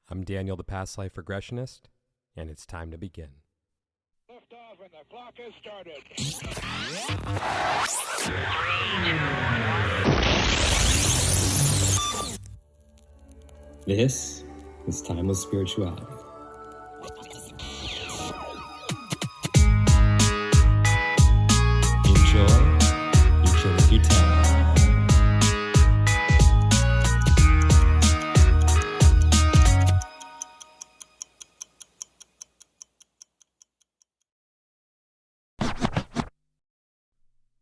I'm Daniel, the past life regressionist, and it's time to begin. Lift off and the clock has started. This is Timeless Spirituality. Enjoy each of your time.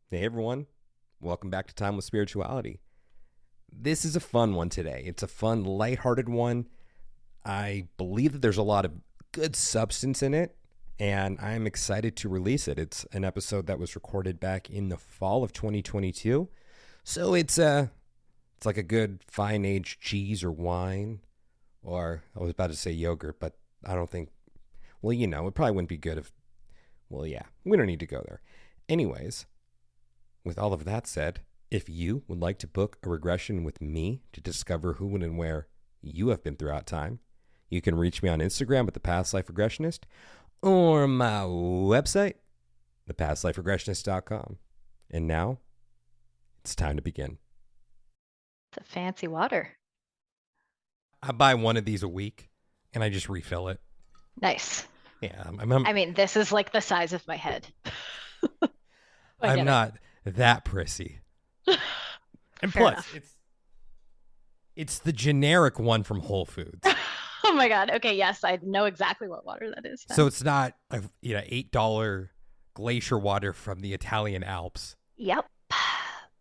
Hey everyone, welcome back to Timeless Spirituality. This is a fun one today. It's a fun, lighthearted one. I believe that there's a lot of good substance in it, and I'm excited to release it. It's an episode that was recorded back in the fall of 2022, so it's like a good fine aged cheese or wine, or I was about to say yogurt, but I don't think. Well, you know, it probably wouldn't be good if. Well, yeah, we don't need to go there. Anyways. With all of that said, if you would like to book a regression with me to discover who, when, and where you have been throughout time, you can reach me on Instagram at The Past Life Regressionist or my website, thepastliferegressionist.com. And now, it's time to begin. It's a fancy water. I buy one of these a week, and I just refill it. Nice. Yeah, I mean, this is like the size of my head. I'm not that prissy. And Fair plus, enough. it's the generic one from Whole Foods. Oh my God. Okay, yes, I know exactly what water that is. So it's not a $8 glacier water from the Italian Alps. Yep.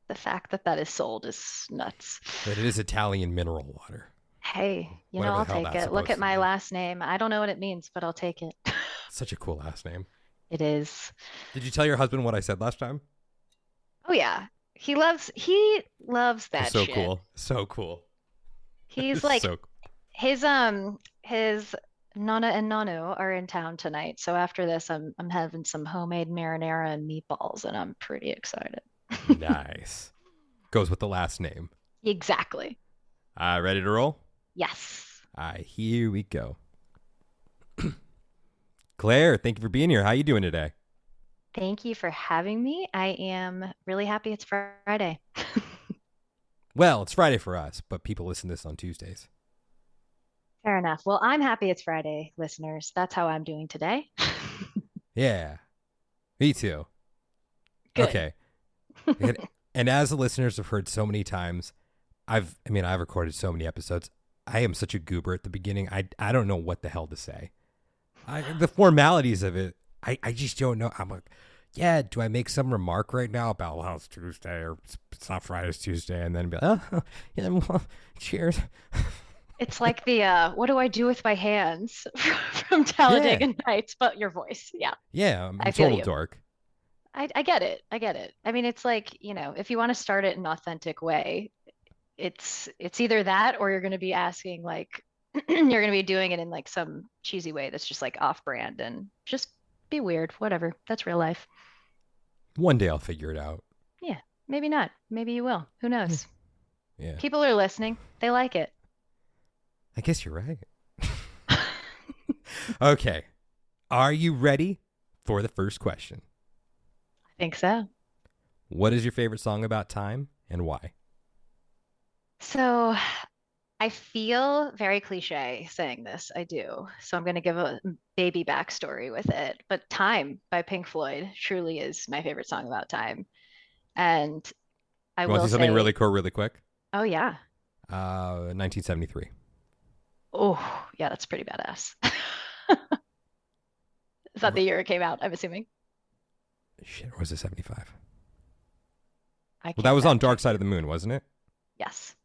The fact that that is sold is nuts. But it is Italian mineral water. Hey, Whatever I'll the hell take that's it. Look supposed at to my mean. last name. I don't know what it means, but I'll take it. Such a cool last name. It is. Did you tell your husband what I said last time? Oh yeah. He loves that So shit. cool. So cool. He's like so his Nana and Nanu are in town tonight. So after this I'm having some homemade marinara and meatballs and I'm pretty excited. nice. Goes with the last name. Exactly. Ready to roll? Yes. Here we go. Claire, thank you for being here. How you doing today? Thank you for having me. I am really happy it's Friday. Well, it's Friday for us, but people listen to this on Tuesdays. Fair enough. Well, I'm happy it's Friday, listeners. That's how I'm doing today. Yeah. Me too. Good. Okay. And as the listeners have heard so many times, I've recorded so many episodes. I am such a goober at the beginning. I don't know what the hell to say. The formalities of it, I just don't know. I'm like, yeah, do I make some remark right now about, well, it's Tuesday or it's not Friday, it's Tuesday, and then be like, oh, yeah, well, cheers. It's like the what do I do with my hands from Talladega Nights, but your voice. Yeah. Yeah, I'm I a feel total you. dork. I get it. I get it. I mean, it's like, if you want to start it in an authentic way, it's either that or you're going to be asking like you're going to be doing it in like some cheesy way that's just like off brand and just be weird. Whatever. That's real life. One day I'll figure it out. Yeah. Maybe not. Maybe you will. Who knows? Yeah. People are listening. They like it. I guess you're right. Okay. Are you ready for the first question? I think so. What is your favorite song about time and why? So I feel very cliche saying this. I do. So I'm going to give a baby backstory with it. But Time by Pink Floyd truly is my favorite song about time. And I You want to will see something say, really cool, really quick? oh yeah. 1973. Oh, yeah, that's pretty badass. Is that the year it came out, I'm assuming? Shit, or was it 75? I Well, can't that was on fact Dark check Side you. of the Moon, wasn't it? Yes.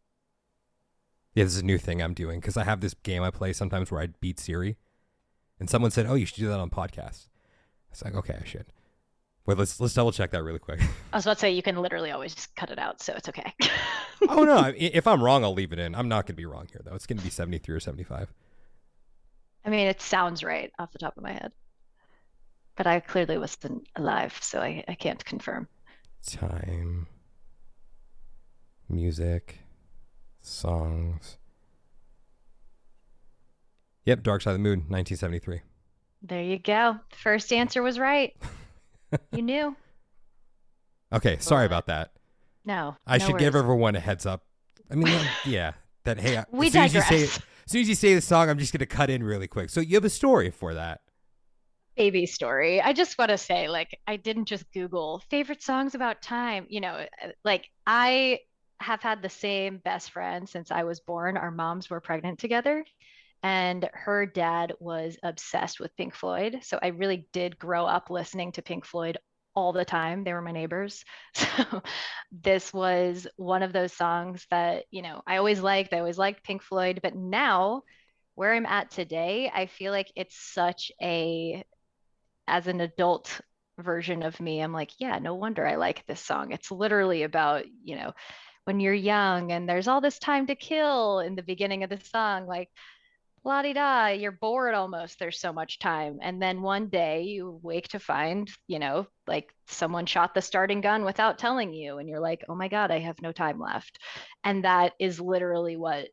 Yeah, this is a new thing I'm doing because I have this game I play sometimes where I beat Siri. And someone said, oh, you should do that on podcasts. It's like, okay, I should. Wait, let's double check that really quick. I was about to say you can literally always just cut it out, so it's okay. Oh, no. If I'm wrong, I'll leave it in. I'm not going to be wrong here, though. It's going to be 73 or 75. I mean, it sounds right off the top of my head. But I clearly wasn't alive, so I can't confirm. Time. Music. Songs. Yep, Dark Side of the Moon, 1973. There you go. First answer was right. You knew. Okay, sorry But about that. no, I no should give worries. everyone a heads up. I mean, yeah, that hey, We as soon as you say digress. as soon as you say the song, I'm just gonna cut in really quick. So you have a story for that. Baby story. I just want to say, like, I didn't just Google favorite songs about time. Like I have had the same best friend since I was born. Our moms were pregnant together, and her dad was obsessed with Pink Floyd. So I really did grow up listening to Pink Floyd all the time. They were my neighbors. So this was one of those songs that, I always liked. I always liked Pink Floyd, but now where I'm at today, I feel like it's such a as an adult version of me, I'm like, yeah, no wonder I like this song. It's literally about, when you're young and there's all this time to kill in the beginning of the song, like, la di da, you're bored almost. There's so much time. And then one day you wake to find, like someone shot the starting gun without telling you. And you're like, oh my God, I have no time left. And that is literally what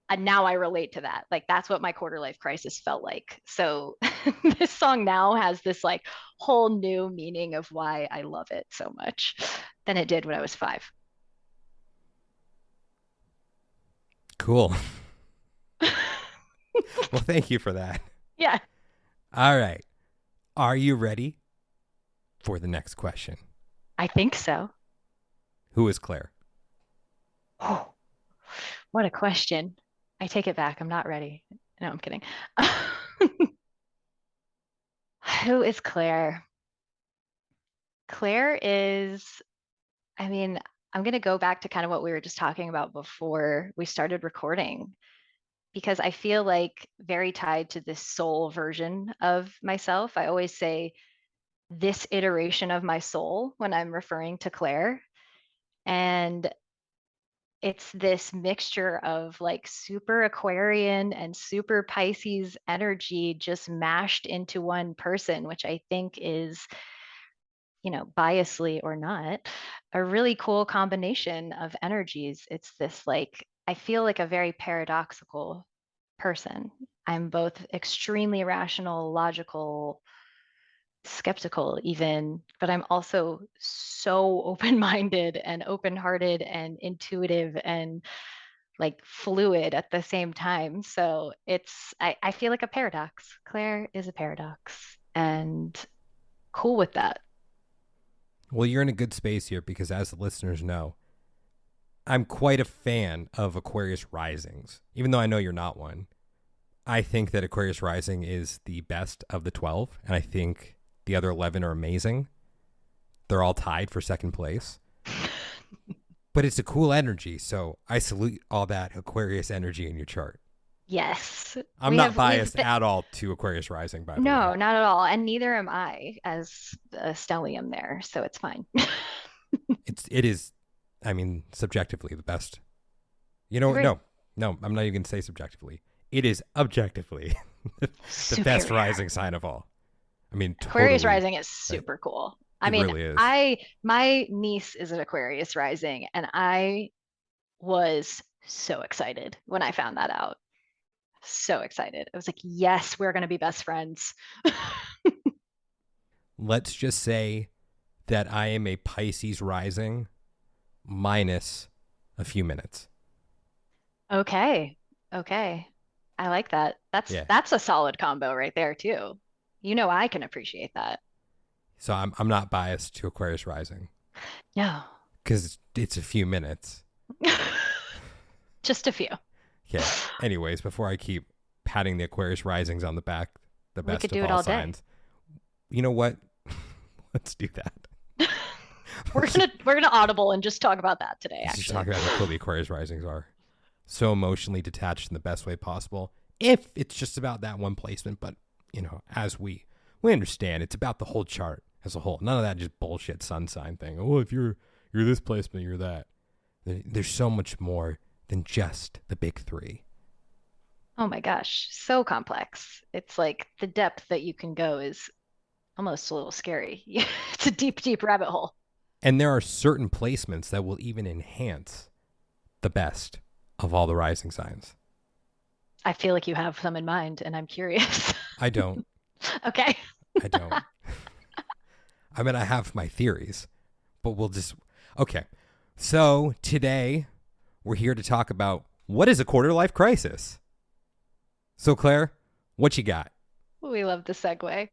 and now I relate to that. Like that's what my quarter life crisis felt like. So this song now has this like whole new meaning of why I love it so much than it did when I was 5. Cool. Well, thank you for that. Yeah, All right. Are you ready for the next question? I think so. Who is Claire? Oh, what a question. I take it back. I'm not ready. No, I'm kidding. Who is Claire? Claire is, I mean, I'm going to go back to kind of what we were just talking about before we started recording, because I feel like very tied to this soul version of myself. I always say this iteration of my soul when I'm referring to Claire. And it's this mixture of like super Aquarian and super Pisces energy just mashed into one person, which I think is, biasly or not, a really cool combination of energies. It's this like, I feel like a very paradoxical person. I'm both extremely rational, logical, skeptical, even, but I'm also so open minded and open hearted and intuitive and like fluid at the same time. So I feel like a paradox. Claire is a paradox and cool with that. Well, you're in a good space here because, as the listeners know, I'm quite a fan of Aquarius risings, even though I know you're not one. I think that Aquarius rising is the best of the 12, and I think the other 11 are amazing. They're all tied for second place. But it's a cool energy, so I salute all that Aquarius energy in your chart. Yes. I'm not biased at all to Aquarius rising, by the way. No, not at all. And neither am I as a stellium there, so it's fine. It is, I mean, subjectively the best. You know, Agreed. no, I'm not even going to say subjectively. It is objectively the best Superior. rising sign of all. I mean, Aquarius totally, rising is super cool. I It mean, really is. my niece is an Aquarius rising, and I was so excited when I found that out. So excited. I was like, yes, we're going to be best friends. Let's just say that I am a Pisces rising minus a few minutes. Okay. Okay. I like that. Yeah. That's a solid combo right there too. I can appreciate that. So I'm not biased to Aquarius rising No. because it's a few minutes. Just a few. Okay. Anyways, before I keep patting the Aquarius risings on the back, the We best could of do it all all day. signs. You know what? Let's do that. We're gonna audible and just talk about that today, Let's just actually. talk about how cool the Aquarius risings are. So emotionally detached in the best way possible. If it's just about that one placement, but as we understand, it's about the whole chart as a whole. None of that just bullshit sun sign thing. Oh, if you're this placement, you're that. There's so much more than just the big three. Oh my gosh, so complex. It's like the depth that you can go is almost a little scary. It's a deep, deep rabbit hole. And there are certain placements that will even enhance the best of all the rising signs. I feel like you have some in mind, and I'm curious. I don't. Okay. I don't. I mean, I have my theories, but we'll just. Okay. So today we're here to talk about what is a quarter life crisis. So, Claire, what you got? We love the segue.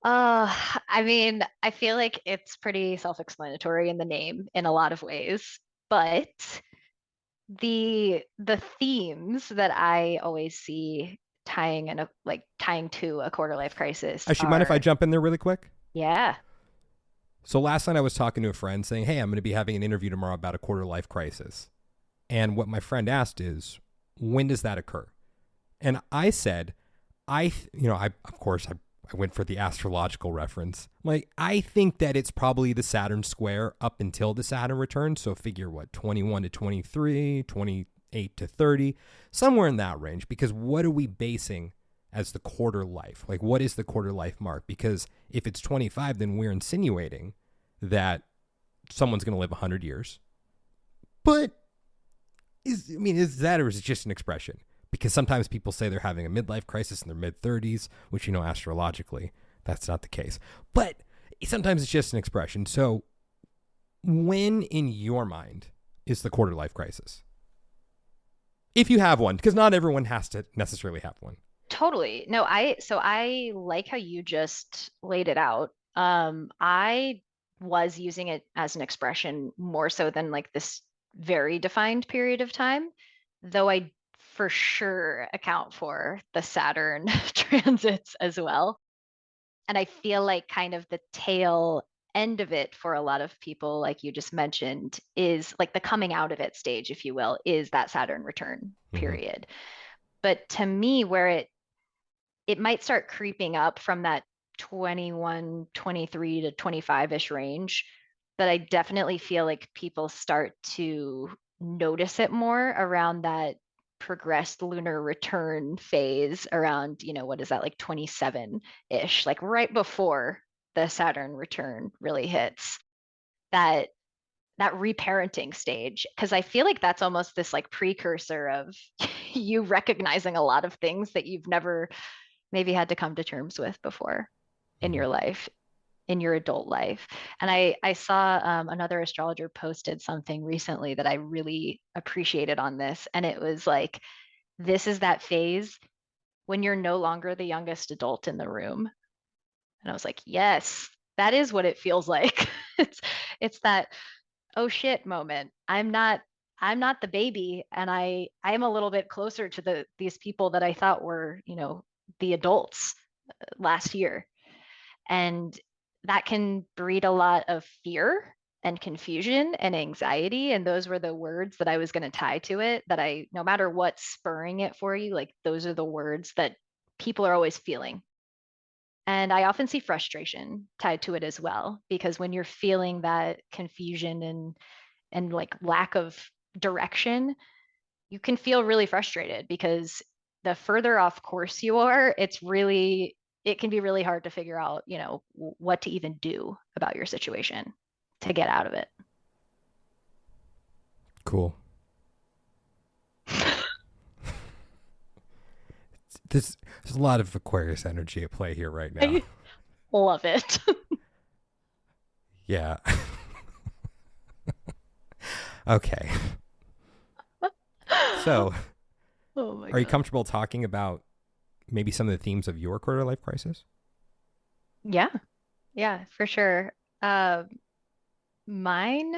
I mean, I feel like it's pretty self-explanatory in the name in a lot of ways, but the themes that I always see tying to a quarter life crisis Actually, mind if I are, jump in there really quick? yeah. So last night I was talking to a friend saying, hey, I'm going to be having an interview tomorrow about a quarter life crisis. And what my friend asked is, when does that occur? And I said, of course, I went for the astrological reference. Like, I think that it's probably the Saturn square up until the Saturn return. So figure what, 21 to 23, 28 to 30, somewhere in that range. Because what are we basing as the quarter life? Like, what is the quarter life mark? Because if it's 25, then we're insinuating that someone's going to live 100 years. But is that, or is it just an expression? Because sometimes people say they're having a midlife crisis in their mid-30s, which, astrologically, that's not the case. But sometimes it's just an expression. So when in your mind is the quarter life crisis? If you have one, because not everyone has to necessarily have one. Totally. No, I like how you just laid it out. I was using it as an expression more so than like this very defined period of time, though I for sure account for the Saturn transits as well. And I feel like kind of the tail end of it for a lot of people, like you just mentioned, is like the coming out of it stage, if you will, is that Saturn return Mm-hmm. period. But to me, where it might start creeping up from that 21, 23 to 25-ish range, but I definitely feel like people start to notice it more around that progressed lunar return phase around, what is that, like 27-ish, like right before the Saturn return really hits that that reparenting stage, because I feel like that's almost this like precursor of you recognizing a lot of things that you've never maybe had to come to terms with before in Mm-hmm. your life, in your adult life. And I saw another astrologer posted something recently that I really appreciated on this. And it was like, this is that phase when you're no longer the youngest adult in the room. And I was like, yes, that is what it feels like. it's it's that oh shit moment. I'm not the baby, and I am a little bit closer to these people that I thought were, the adults last year. And that can breed a lot of fear and confusion and anxiety. And those were the words that I was going to tie to it, that no matter what's spurring it for you, like those are the words that people are always feeling. And I often see frustration tied to it as well, because when you're feeling that confusion and like lack of direction, you can feel really frustrated because the further off course you are, it can be really hard to figure out, what to even do about your situation to get out of it. Cool. There's a lot of Aquarius energy at play here right now. I love it. Yeah. Okay. So, Oh my are you God. comfortable talking about maybe some of the themes of your quarter life crisis? Yeah, yeah, for sure. Uh, Mine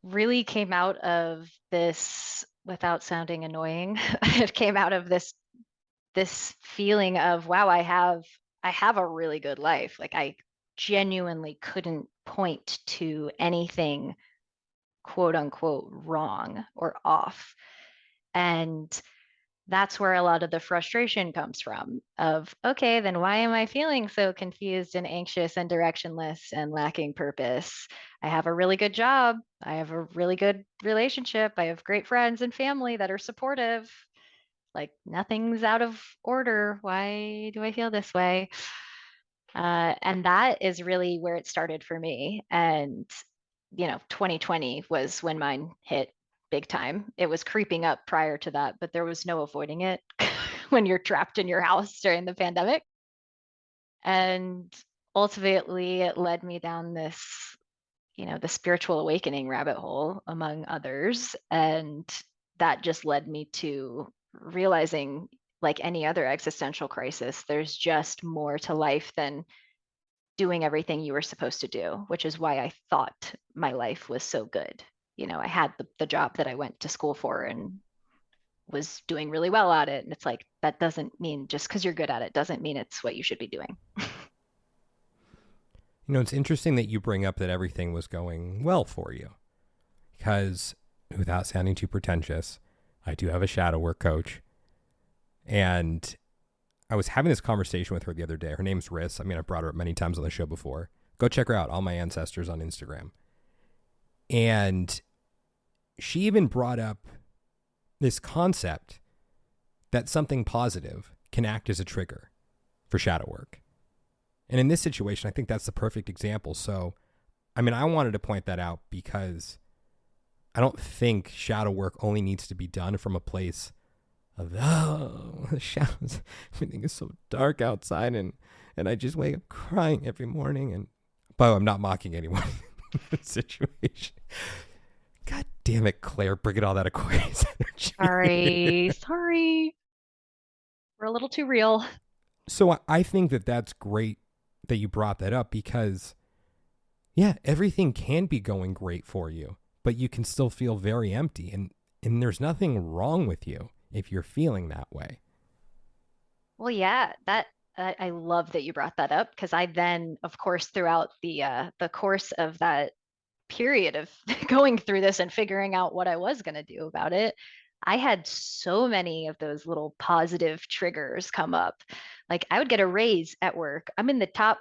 really came out of this, without sounding annoying, it came out of this feeling of, wow, I have a really good life. Like I genuinely couldn't point to anything quote unquote wrong or off. And that's where a lot of the frustration comes from of, okay, then why am I feeling so confused and anxious and directionless and lacking purpose? I have a really good job. I have a really good relationship. I have great friends and family that are supportive. Like nothing's out of order. Why do I feel this way? And that is really where it started for me. And 2020 was when mine hit. big time. It was creeping up prior to that, but there was no avoiding it when you're trapped in your house during the pandemic. And ultimately, it led me down this, the spiritual awakening rabbit hole, among others. And that just led me to realizing, like any other existential crisis, there's just more to life than doing everything you were supposed to do, which is why I thought my life was so good. I had the job that I went to school for and was doing really well at it. And it's like, that doesn't mean, just because you're good at it doesn't mean it's what you should be doing. It's interesting that you bring up that everything was going well for you, because without sounding too pretentious, I do have a shadow work coach. And I was having this conversation with her the other day. Her name's Riss. I mean, I've brought her up many times on the show before. Go check her out, All My Ancestors on Instagram. And she even brought up this concept that something positive can act as a trigger for shadow work. And in this situation, I think that's the perfect example. So, I mean, I wanted to point that out because I don't think shadow work only needs to be done from a place of, oh, the shadows, everything is so dark outside, and I just wake up crying every morning. But I'm not mocking anyone in this situation. God damn it, Claire, bringing all that Aquarius energy. Sorry. We're a little too real. So I think that that's great that you brought that up, because, yeah, everything can be going great for you, but you can still feel very empty. And there's nothing wrong with you if you're feeling that way. Well, yeah, I love that you brought that up, because I then, of course, throughout the course of that period of going through this and figuring out what I was going to do about it, I had so many of those little positive triggers come up. Like, I would get a raise at work. I'm in the top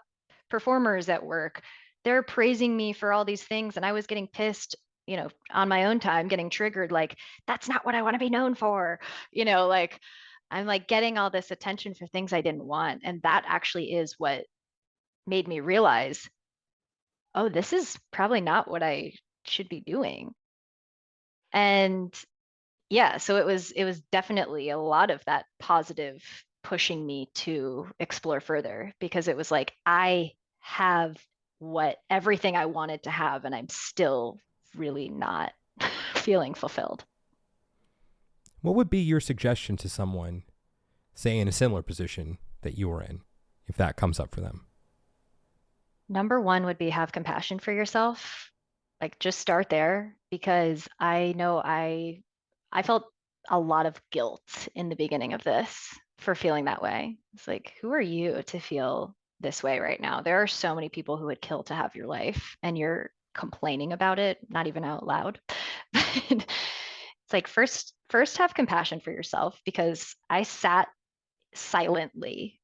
performers at work. They're praising me for all these things, and I was getting pissed, on my own time, getting triggered, like, that's not what I want to be known for. Like, I'm like getting all this attention for things I didn't want. And that actually is what made me realize, oh, this is probably not what I should be doing. And yeah, so it was definitely a lot of that positive pushing me to explore further, because it was like, I have everything I wanted to have, and I'm still really not feeling fulfilled. What would be your suggestion to someone, say, in a similar position that you were in, if that comes up for them? Number one would be, have compassion for yourself. Like, just start there, because I know I felt a lot of guilt in the beginning of this for feeling that way. It's like, who are you to feel this way right now? There are so many people who would kill to have your life, and you're complaining about it, not even out loud. It's like, first have compassion for yourself, because I sat silently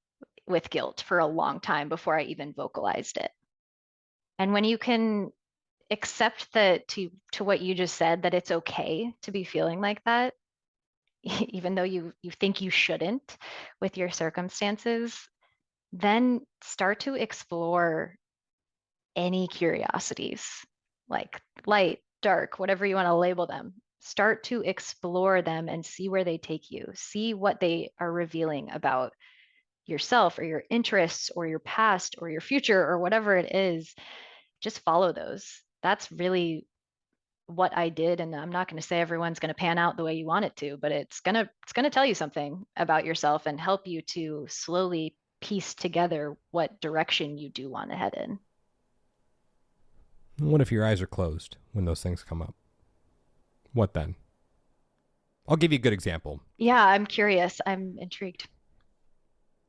with guilt for a long time before I even vocalized it. And when you can accept that, to what you just said, that it's okay to be feeling like that, even though you think you shouldn't with your circumstances, then start to explore any curiosities, like light, dark, whatever you want to label them. Start to explore them and see where they take you. See what they are revealing about yourself, or your interests, or your past, or your future, or whatever it is. Just follow those. That's really what I did. And I'm not going to say everyone's going to pan out the way you want it to, but it's going to tell you something about yourself and help you to slowly piece together what direction you do want to head in. What if your eyes are closed when those things come up? What then? I'll give you a good example. Yeah, I'm curious. I'm intrigued.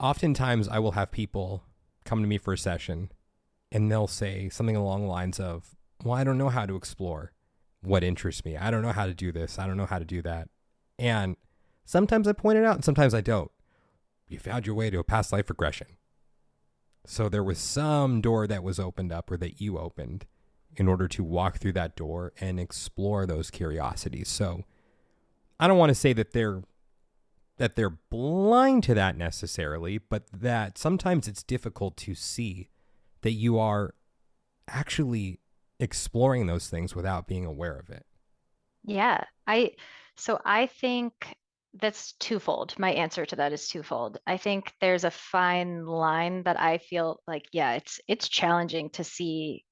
Oftentimes I will have people come to me for a session, and they'll say something along the lines of, well, I don't know how to explore what interests me. I don't know how to do this. I don't know how to do that. And sometimes I point it out, and sometimes I don't. You found your way to a past life regression. So there was some door that was opened up, or that you opened, in order to walk through that door and explore those curiosities. So I don't want to say that they're blind to that necessarily, but that sometimes it's difficult to see that you are actually exploring those things without being aware of it. Yeah, I think that's twofold. My answer to that is twofold. I think there's a fine line that I feel like, yeah, it's challenging to see.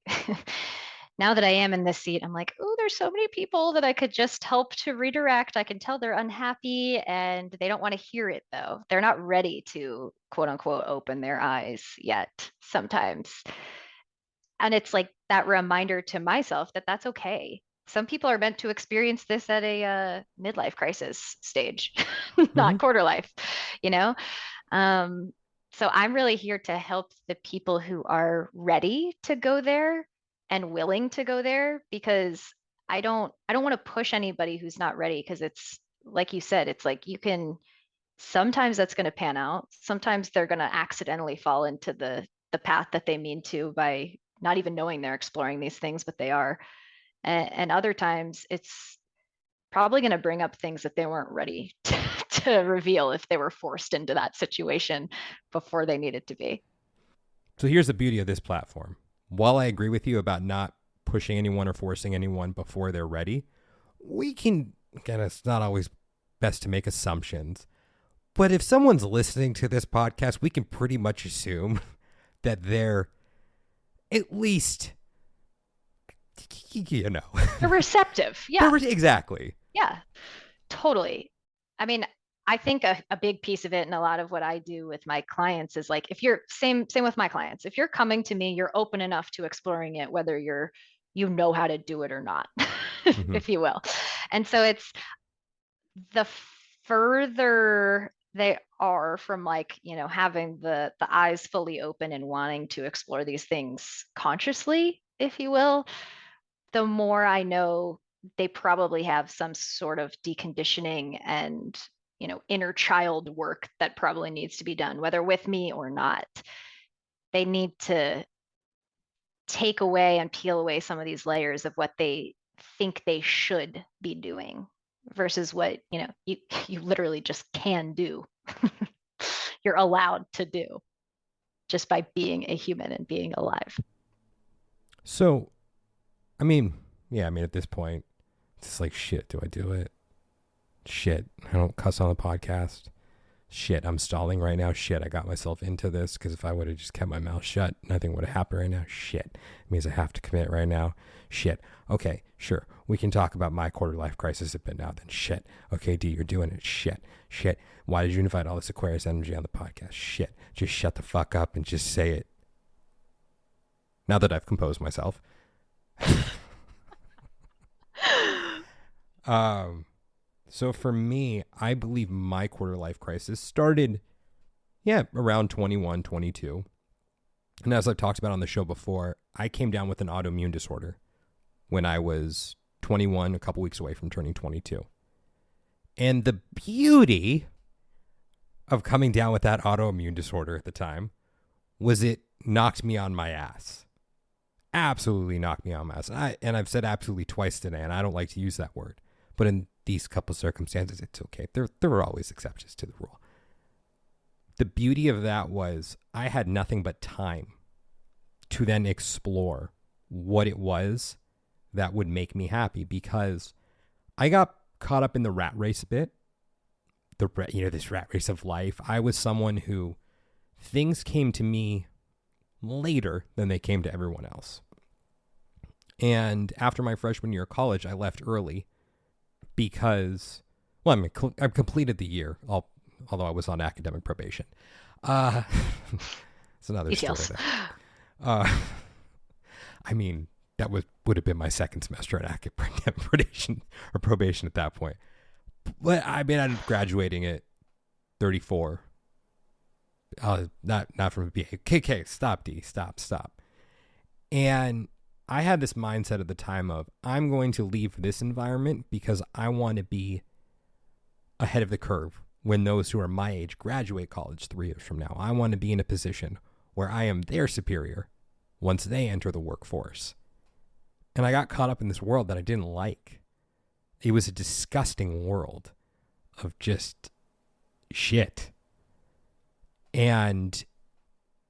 Now that I am in this seat, I'm like, oh, there's so many people that I could just help to redirect. I can tell they're unhappy and they don't want to hear it though. They're not ready to quote unquote open their eyes yet sometimes. And it's like that reminder to myself that that's okay. Some people are meant to experience this at a midlife crisis stage, Mm-hmm. not quarter life, you know? Um, so I'm really here to help the people who are ready to go there and willing to go there because I don't want to push anybody who's not ready because it's like you said, it's like you can sometimes that's going to pan out. Sometimes they're going to accidentally fall into the path that they mean to by not even knowing they're exploring these things, but they are. And other times it's probably going to bring up things that they weren't ready to reveal if they were forced into that situation before they needed to be. So here's the beauty of this platform. While I agree with you about not pushing anyone or forcing anyone before they're ready, we can, again, it's not always best to make assumptions. But if someone's listening to this podcast, we can pretty much assume that they're at least, you know, They're receptive. Yeah. exactly. Yeah. Totally. I mean, I think a big piece of it and a lot of what I do with my clients is like if you're same with my clients. If you're coming to me, you're open enough to exploring it, whether you know how to do it or not, Mm-hmm. if you will. And so it's the further they are from like, having the eyes fully open and wanting to explore these things consciously, if you will, the more I know they probably have some sort of deconditioning and inner child work that probably needs to be done, whether with me or not. They need to take away and peel away some of these layers of what they think they should be doing versus what you literally just can do. You're allowed to do just by being a human and being alive. So, I mean, yeah, I mean, at this point, it's like, shit, do I do it? Shit, I don't cuss on the podcast. Shit, I'm stalling right now. Shit, I got myself into this because if I would have just kept my mouth shut, nothing would have happened right now. Shit, it means I have to commit right now. Shit, okay, sure, we can talk about my quarter life crisis a bit now then. Shit, okay, D, you're doing it. Shit, why did you invite all this Aquarius energy on the podcast? Shit, just shut the fuck up and just say it. Now that I've composed myself. So for me, I believe my quarter life crisis started, around 21, 22. And as I've talked about on the show before, I came down with an autoimmune disorder when I was 21, a couple weeks away from turning 22. And the beauty of coming down with that autoimmune disorder at the time was it knocked me on my ass. Absolutely knocked me on my ass. And I've said absolutely twice today, and I don't like to use that word. But in these couple circumstances, it's okay. There are always exceptions to the rule. The beauty of that was I had nothing but time to then explore what it was that would make me happy because I got caught up in the rat race a bit. This rat race of life. I was someone who things came to me later than they came to everyone else. And after my freshman year of college, I left early because, I've completed the year, although I was on academic probation. It's another Details. story there. I mean, that would have been my second semester at academic probation at that point. But I mean, I'm graduating at 34. Not from a BA. Okay, stop, D. Stop. And I had this mindset at the time of I'm going to leave this environment because I want to be ahead of the curve when those who are my age graduate college 3 years from now. I want to be in a position where I am their superior once they enter the workforce. And I got caught up in this world that I didn't like. It was a disgusting world of just shit. And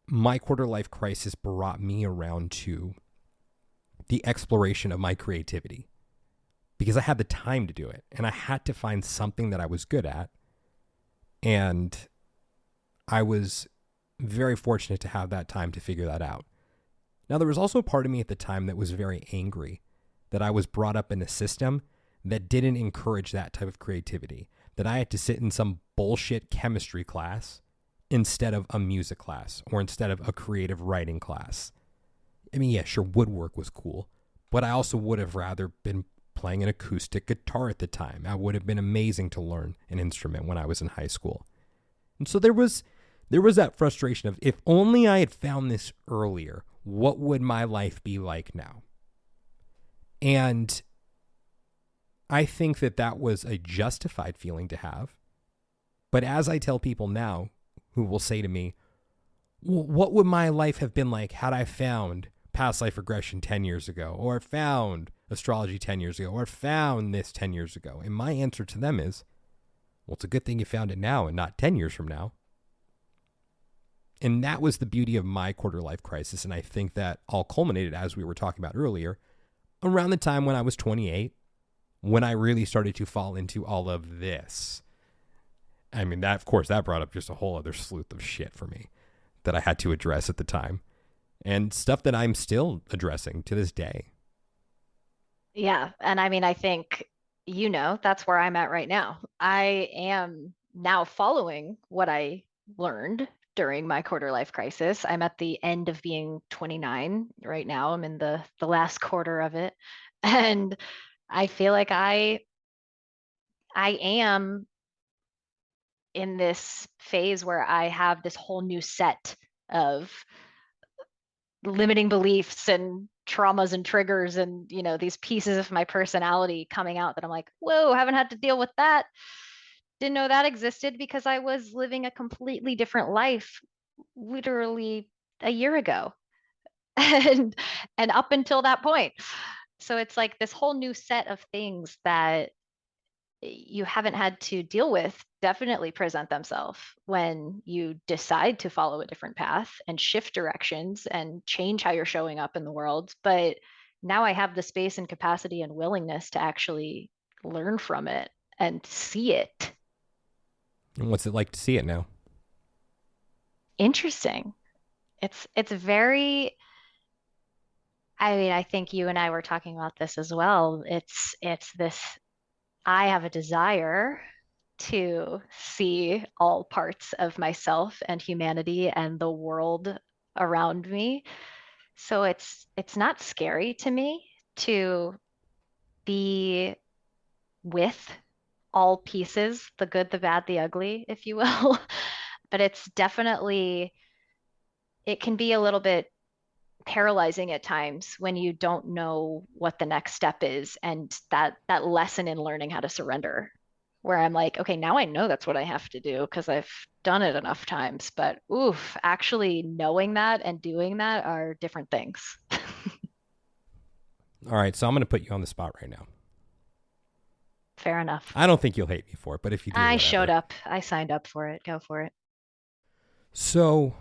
my quarter life crisis brought me around to the exploration of my creativity. because I had the time to do it, and I had to find something that I was good at. And I was very fortunate to have that time to figure that out. Now, there was also a part of me at the time that was very angry that I was brought up in a system that didn't encourage that type of creativity, that I had to sit in some bullshit chemistry class instead of a music class or instead of a creative writing class. I mean, yeah, sure, woodwork was cool, but I also would have rather been playing an acoustic guitar at the time. That would have been amazing to learn an instrument when I was in high school. And so there was that frustration of, if only I had found this earlier, what would my life be like now? And I think that was a justified feeling to have. But as I tell people now who will say to me, well, what would my life have been like had I found past life regression 10 years ago, or found astrology 10 years ago, or found this 10 years ago? And my answer to them is, well, it's a good thing you found it now and not 10 years from now. And that was the beauty of my quarter life crisis. And I think that all culminated, as we were talking about earlier, around the time when I was 28, when I really started to fall into all of this. I mean, that, of course, that brought up just a whole other sleuth of shit for me that I had to address at the time, and stuff that I'm still addressing to this day. Yeah. And I mean, I think, that's where I'm at right now. I am now following what I learned during my quarter life crisis. I'm at the end of being 29 right now. I'm in the last quarter of it. And I feel like I am in this phase where I have this whole new set of limiting beliefs and traumas and triggers and, these pieces of my personality coming out that I'm like, whoa, haven't had to deal with that. Didn't know that existed because I was living a completely different life literally a year ago and up until that point. So it's like this whole new set of things that you haven't had to deal with definitely present themselves when you decide to follow a different path and shift directions and change how you're showing up in the world. But now I have the space and capacity and willingness to actually learn from it and see it. And what's it like to see it now? Interesting. It's very, I mean, I think you and I were talking about this as well. It's this, I have a desire to see all parts of myself and humanity and the world around me. So it's not scary to me to be with all pieces, the good, the bad, the ugly, if you will. But it's definitely, it can be a little bit paralyzing at times when you don't know what the next step is, and that lesson in learning how to surrender, where I'm like, okay, now I know that's what I have to do because I've done it enough times. But oof, actually knowing that and doing that are different things. All right, so I'm going to put you on the spot right now. Fair enough. I don't think you'll hate me for it, but if you do, I whatever. showed up. I signed up for it. Go for it. So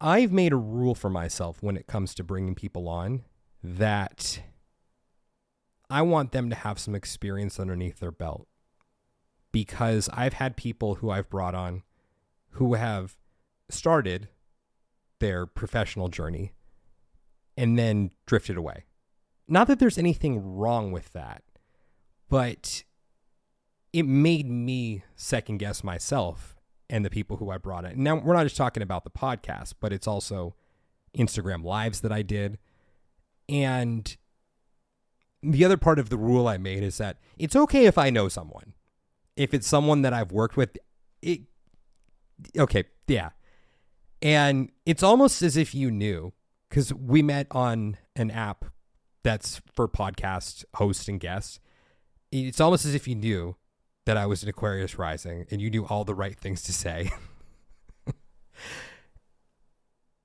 I've made a rule for myself when it comes to bringing people on that I want them to have some experience underneath their belt, because I've had people who I've brought on who have started their professional journey and then drifted away. Not that there's anything wrong with that, but it made me second guess myself and the people who I brought in. Now, we're not just talking about the podcast, but it's also Instagram lives that I did. And the other part of the rule I made is that it's okay if I know someone. If it's someone that I've worked with, okay, yeah. And it's almost as if you knew, because we met on an app that's for podcast hosts and guests. It's almost as if you knew that I was an Aquarius rising and you knew all the right things to say.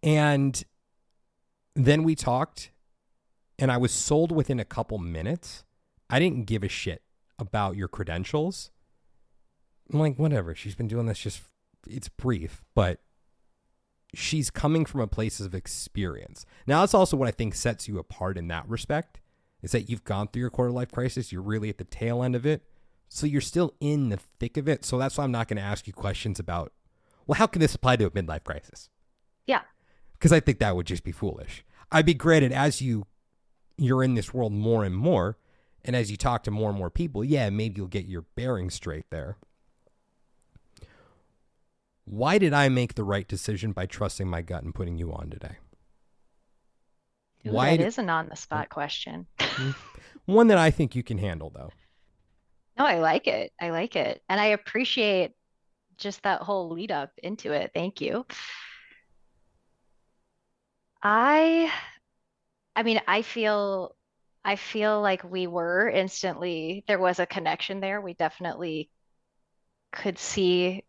And then we talked and I was sold within a couple minutes. I didn't give a shit about your credentials. I'm like, whatever. She's been doing this it's brief, but she's coming from a place of experience. Now, that's also what I think sets you apart in that respect. is that you've gone through your quarter life crisis. You're really at the tail end of it. So you're still in the thick of it. So that's why I'm not going to ask you questions about, well, how can this apply to a midlife crisis? Yeah. Because I think that would just be foolish. I'd be granted, as you're in this world more and more, and as you talk to more and more people, yeah, maybe you'll get your bearings straight there. Why did I make the right decision by trusting my gut and putting you on today? Ooh, that is an on-the-spot question. One that I think you can handle, though. No, I like it. I like it. And I appreciate just that whole lead up into it. Thank you. I I mean, I feel like we were instantly there was a connection there. We definitely could see,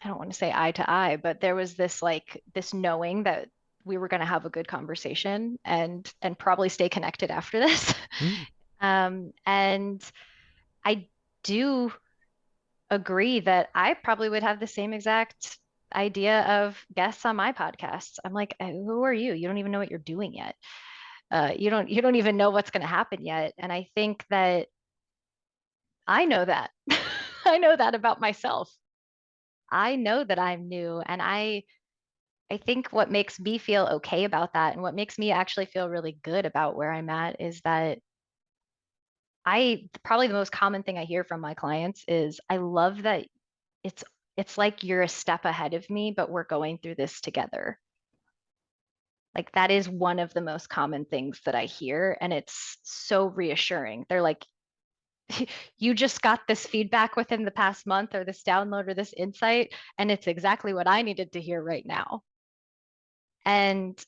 I don't want to say eye to eye, but there was this like this knowing that we were going to have a good conversation and probably stay connected after this. Mm. And I do agree that I probably would have the same exact idea of guests on my podcasts. I'm like, who are you? You don't even know what you're doing yet. You don't even know what's going to happen yet. And I think that I know that. I know that about myself. I know that I'm new, and I think what makes me feel okay about that and what makes me actually feel really good about where I'm at is that I probably the most common thing I hear from my clients is I love that it's it's like you're a step ahead of me, but we're going through this together. Like that is one of the most common things that I hear, and it's so reassuring. They're like, you just got this feedback within the past month or this download or this insight, and it's exactly what I needed to hear right now. And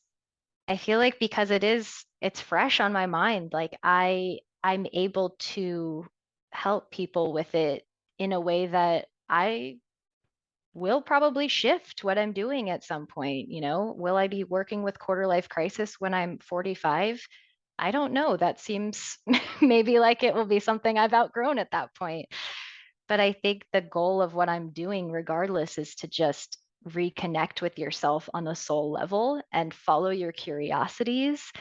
I feel like because it's fresh on my mind, like I'm able to help people with it in a way that I will probably shift what I'm doing at some point. Will I be working with quarter life crisis when I'm 45? I don't know. That seems maybe like it will be something I've outgrown at that point. But I think the goal of what I'm doing, regardless, is to just reconnect with yourself on a soul level and follow your curiosities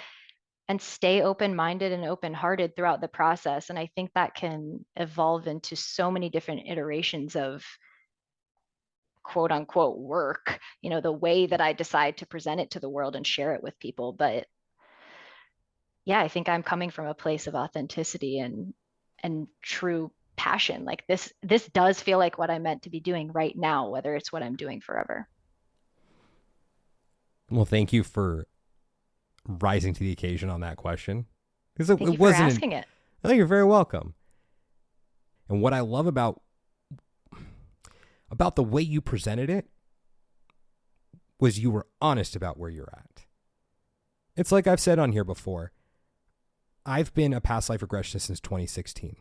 and stay open minded and open hearted throughout the process. And I think that can evolve into so many different iterations of quote unquote work, the way that I decide to present it to the world and share it with people. But yeah, I think I'm coming from a place of authenticity and true passion. Like this does feel like what I'm meant to be doing right now, whether it's what I'm doing forever. Well, thank you for rising to the occasion on that question. Because Thank you for asking it. Oh, you're very welcome. And what I love about the way you presented it was you were honest about where you're at. It's like I've said on here before, I've been a past life regressionist since 2016.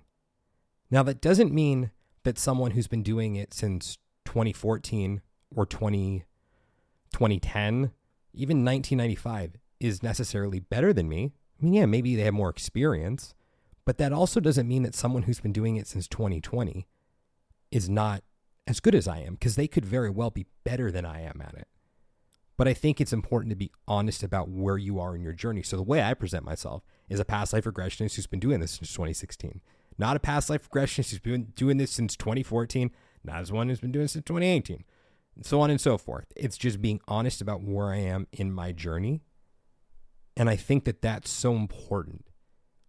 Now, that doesn't mean that someone who's been doing it since 2014 or 2010, even 1995, is necessarily better than me. I mean, yeah, maybe they have more experience, but that also doesn't mean that someone who's been doing it since 2020 is not as good as I am, because they could very well be better than I am at it. But I think it's important to be honest about where you are in your journey. So the way I present myself is a past life regressionist who's been doing this since 2016. Not a past life regressionist who's been doing this since 2014. Not as one who's been doing it since 2018. And so on and so forth. It's just being honest about where I am in my journey. And I think that that's so important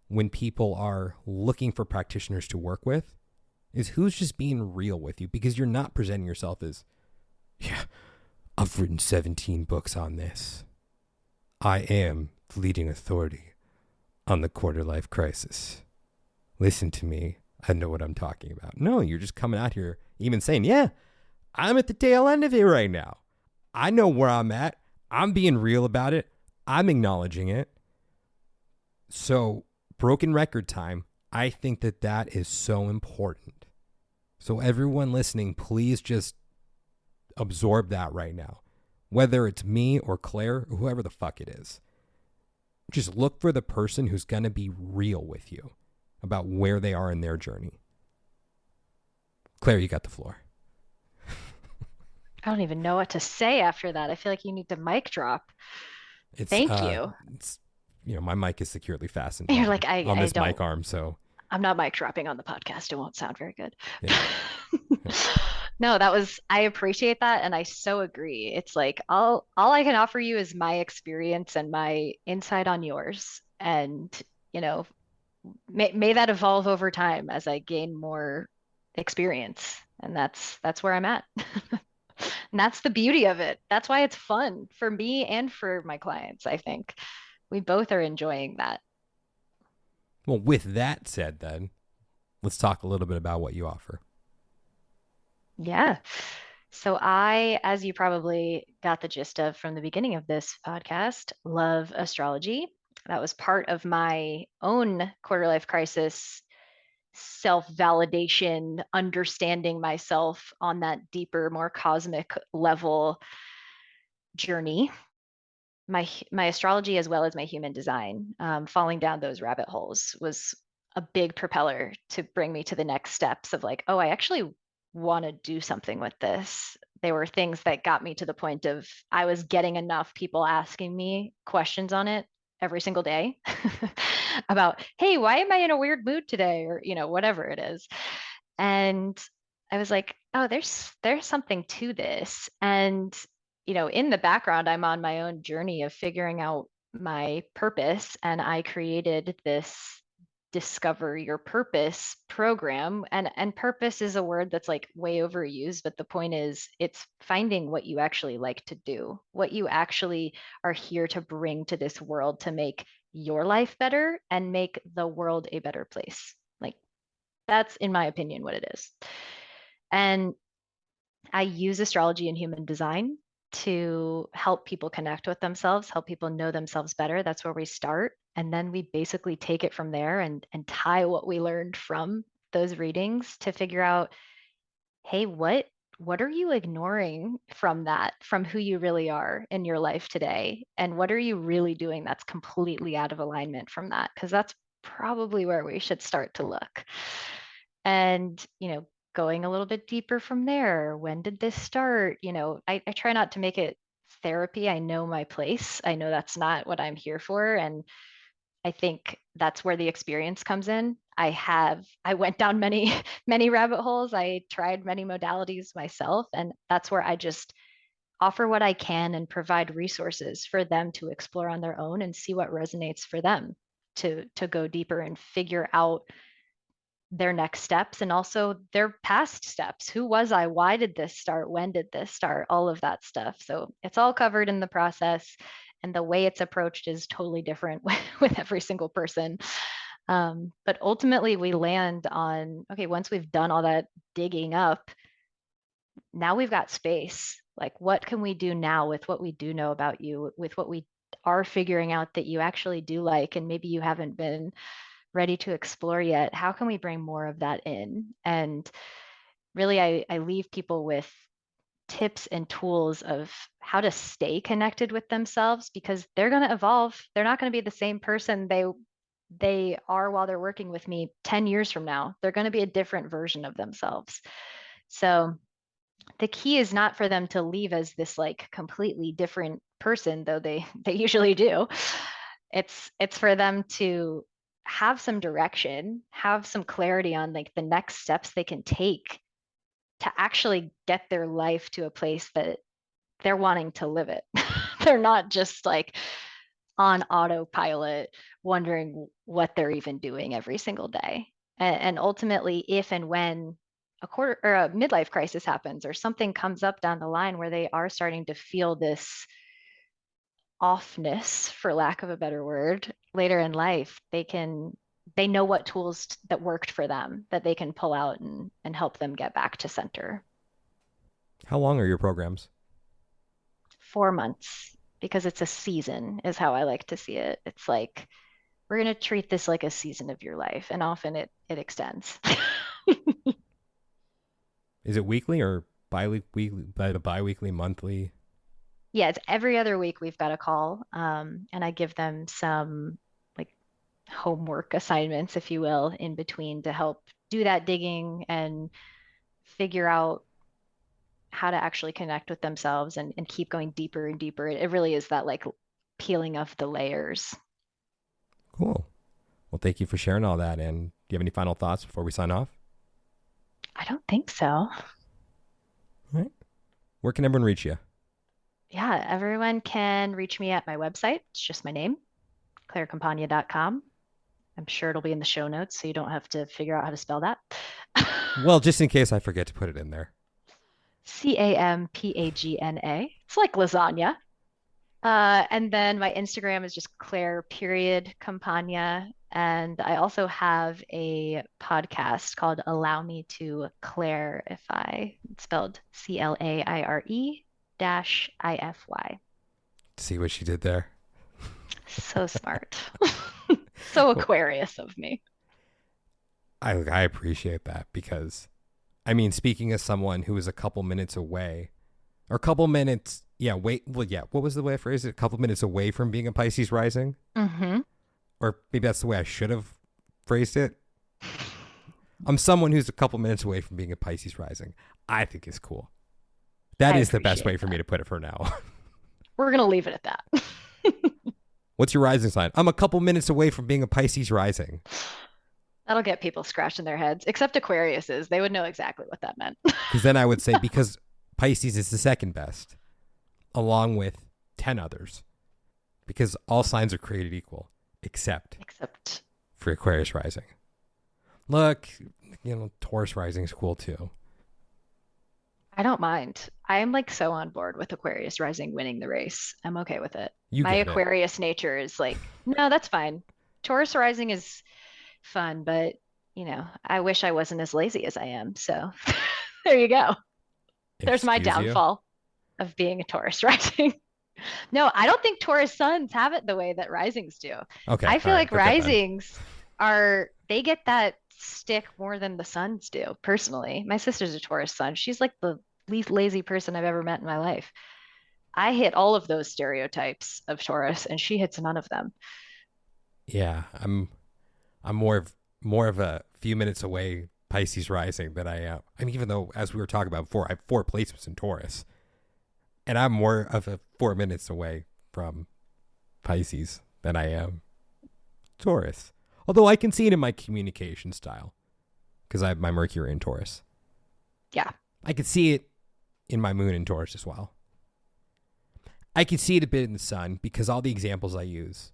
when people are looking for practitioners to work with, is who's just being real with you, because you're not presenting yourself as, yeah, I've written 17 books on this. I am the leading authority on the quarter life crisis. Listen to me. I know what I'm talking about. No, you're just coming out here even saying, yeah, I'm at the tail end of it right now. I know where I'm at. I'm being real about it. I'm acknowledging it. So, broken record time, I think that that is so important. So everyone listening, please just absorb that right now. Whether it's me or Claire, or whoever the fuck it is. Just look for the person who's going to be real with you about where they are in their journey. Claire, you got the floor. I don't even know what to say after that. I feel like you need to mic drop. Thank you. my mic is securely fastened You're on like, I, on I this don't, mic arm. So I'm not mic dropping on the podcast. It won't sound very good. yeah. No, I appreciate that. And I so agree. It's like, all I can offer you is my experience and my insight on yours. And, you know, may that evolve over time as I gain more experience. And that's where I'm at. And that's the beauty of it. That's why it's fun for me and for my clients, I think. We both are enjoying that. Well, with that said, then let's talk a little bit about what you offer. Yeah. So I, as you probably got the gist of from the beginning of this podcast, love astrology. That was part of my own quarter life crisis, self-validation, understanding myself on that deeper, more cosmic level journey. My astrology as well as my human design, falling down those rabbit holes was a big propeller to bring me to the next steps of like, oh, I actually want to do something with this. There were things that got me to the point of I was getting enough people asking me questions on it every single day about, hey, why am I in a weird mood today? Or, whatever it is. And I was like, oh, there's something to this. And in the background, I'm on my own journey of figuring out my purpose. And I created this Discover Your Purpose program. And purpose is a word that's like way overused, but the point is it's finding what you actually like to do, what you actually are here to bring to this world to make your life better and make the world a better place. Like that's, in my opinion, what it is. And I use astrology and human design to help people connect with themselves, help people know themselves better. That's where we start. And then we basically take it from there and tie what we learned from those readings to figure out, hey, what are you ignoring from that, from who you really are in your life today? And what are you really doing that's completely out of alignment from that? Because that's probably where we should start to look. And, going a little bit deeper from there. When did this start? I try not to make it therapy. I know my place. I know that's not what I'm here for. And I think that's where the experience comes in. I went down many, many rabbit holes. I tried many modalities myself. And that's where I just offer what I can and provide resources for them to explore on their own and see what resonates for them to go deeper and figure out their next steps and also their past steps. Who was I? Why did this start? When did this start? All of that stuff. So it's all covered in the process. And the way it's approached is totally different with every single person. But ultimately, we land on okay, once we've done all that digging up, now we've got space. Like, what can we do now with what we do know about you, with what we are figuring out that you actually do like, and maybe you haven't been ready to explore yet? How can we bring more of that in? And really, I leave people with tips and tools of how to stay connected with themselves because they're going to evolve. They're not going to be the same person they are while they're working with me 10 years from now. They're going to be a different version of themselves. So the key is not for them to leave as this like completely different person, though they usually do. It's for them to have some direction, have some clarity on like the next steps they can take to actually get their life to a place that they're wanting to live it. They're not just like on autopilot, wondering what they're even doing every single day. And ultimately, if and when a quarter or a midlife crisis happens or something comes up down the line where they are starting to feel this offness, for lack of a better word, later in life, they know what tools that worked for them that they can pull out and help them get back to center. How long are your programs? 4 months, because it's a season, is how I like to see it. It's like we're going to treat this like a season of your life, and often it extends. Is it weekly or bi-weekly, monthly? Yeah, it's every other week we've got a call, and I give them some like homework assignments, if you will, in between to help do that digging and figure out how to actually connect with themselves and keep going deeper and deeper. It really is that like peeling of the layers. Cool. Well, thank you for sharing all that. And do you have any final thoughts before we sign off? I don't think so. All right. Where can everyone reach you? Yeah, everyone can reach me at my website. It's just my name, clairecampagna.com. I'm sure it'll be in the show notes, so you don't have to figure out how to spell that. Well, just in case I forget to put it in there. Campagna. It's like lasagna. And then my Instagram is just Claire.Campagna. And I also have a podcast called Allow Me to Claire, if I spelled CLAIRE -IFY. See what she did there? So smart. So Aquarius of me. I appreciate that because, I mean, speaking as someone who is a couple minutes away, or a couple minutes, what was the way I phrased it? A couple minutes away from being a Pisces rising? Mm-hmm. Or maybe that's the way I should have phrased it. I'm someone who's a couple minutes away from being a Pisces rising. I think is cool. That is the best way for me to put it for now. We're going to leave it at that. What's your rising sign? I'm a couple minutes away from being a Pisces rising. That'll get people scratching their heads, except Aquariuses. They would know exactly what that meant. Because then I would say, because Pisces is the second best, along with 10 others. Because all signs are created equal, except for Aquarius rising. Look, Taurus rising is cool too. I don't mind. I am like so on board with Aquarius rising winning the race. I'm okay with it. My Aquarius nature is like, no, that's fine. Taurus rising is fun, but I wish I wasn't as lazy as I am. So there you go. There's my downfall of being a Taurus rising. No, I don't think Taurus suns have it the way that risings do. Okay. I feel like risings they get that stick more than the suns do, personally. My sister's a Taurus sun. She's like the least lazy person I've ever met in my life. I hit all of those stereotypes of Taurus, and she hits none of them. Yeah, I'm more of a few minutes away Pisces rising than I am. I mean, even though, as we were talking about before, I have 4 placements in Taurus, and I'm more of a 4 minutes away from Pisces than I am Taurus. Although I can see it in my communication style because I have my Mercury in Taurus. Yeah. I can see it in my moon in Taurus as well. I can see it a bit in the sun because all the examples I use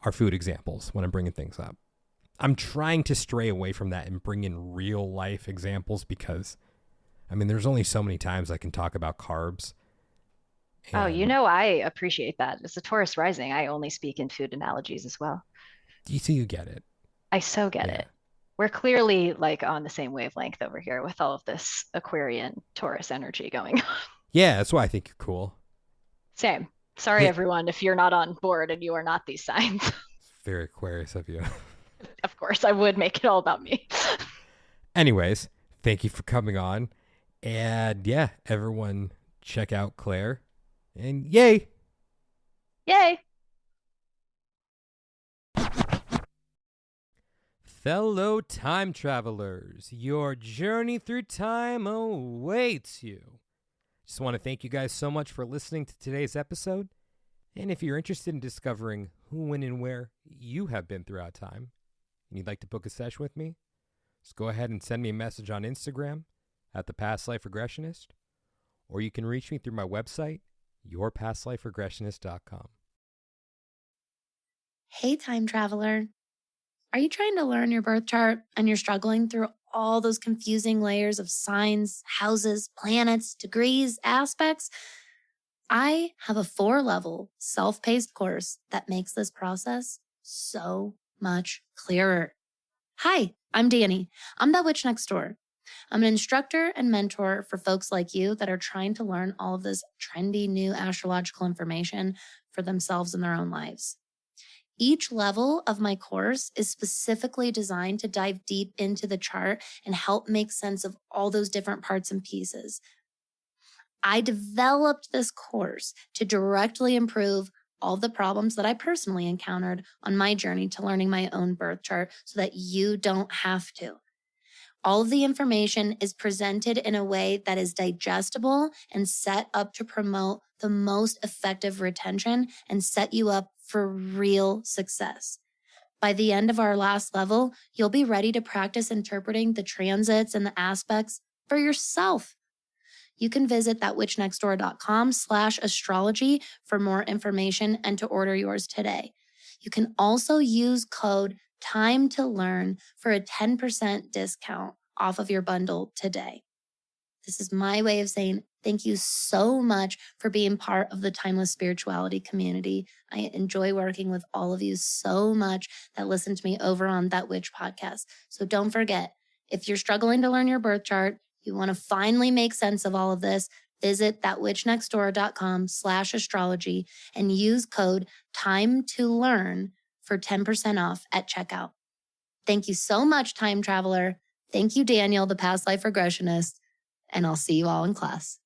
are food examples when I'm bringing things up. I'm trying to stray away from that and bring in real life examples because, I mean, there's only so many times I can talk about carbs. I appreciate that. As a Taurus rising, I only speak in food analogies as well. You get it. I so get it. We're clearly like on the same wavelength over here with all of this Aquarian Taurus energy going on. Yeah, that's why I think you're cool. Same. Sorry, everyone, if you're not on board and you are not these signs. Very Aquarius of you. Of course, I would make it all about me. Anyways, thank you for coming on. And yeah, everyone check out Claire. And yay! Yay! Fellow time travelers, your journey through time awaits you. Just want to thank you guys so much for listening to today's episode. And if you're interested in discovering who, when, and where you have been throughout time, and you'd like to book a session with me, just go ahead and send me a message on Instagram at The Past Life Regressionist, or you can reach me through my website, yourpastliferegressionist.com. Hey, time traveler. Are you trying to learn your birth chart and you're struggling through all those confusing layers of signs, houses, planets, degrees, aspects? I have a 4-level self-paced course that makes this process so much clearer. Hi, I'm Danny. I'm that witch next door. I'm an instructor and mentor for folks like you that are trying to learn all of this trendy new astrological information for themselves in their own lives. Each level of my course is specifically designed to dive deep into the chart and help make sense of all those different parts and pieces. I developed this course to directly improve all the problems that I personally encountered on my journey to learning my own birth chart so that you don't have to. All of the information is presented in a way that is digestible and set up to promote the most effective retention and set you up for real success. By the end of our last level, you'll be ready to practice interpreting the transits and the aspects for yourself. You can visit thatwitchnextdoor.com/astrology for more information and to order yours today. You can also use code TIME to learn for a 10% discount off of your bundle today. This is my way of saying thank you so much for being part of the Timeless Spirituality community. I enjoy working with all of you so much that listen to me over on That Witch podcast. So don't forget, if you're struggling to learn your birth chart, you want to finally make sense of all of this, visit thatwitchnextdoor.com/astrology and use code TIME to learn for 10% off at checkout. Thank you so much, time traveler. Thank you, Daniel, the past life regressionist. And I'll see you all in class.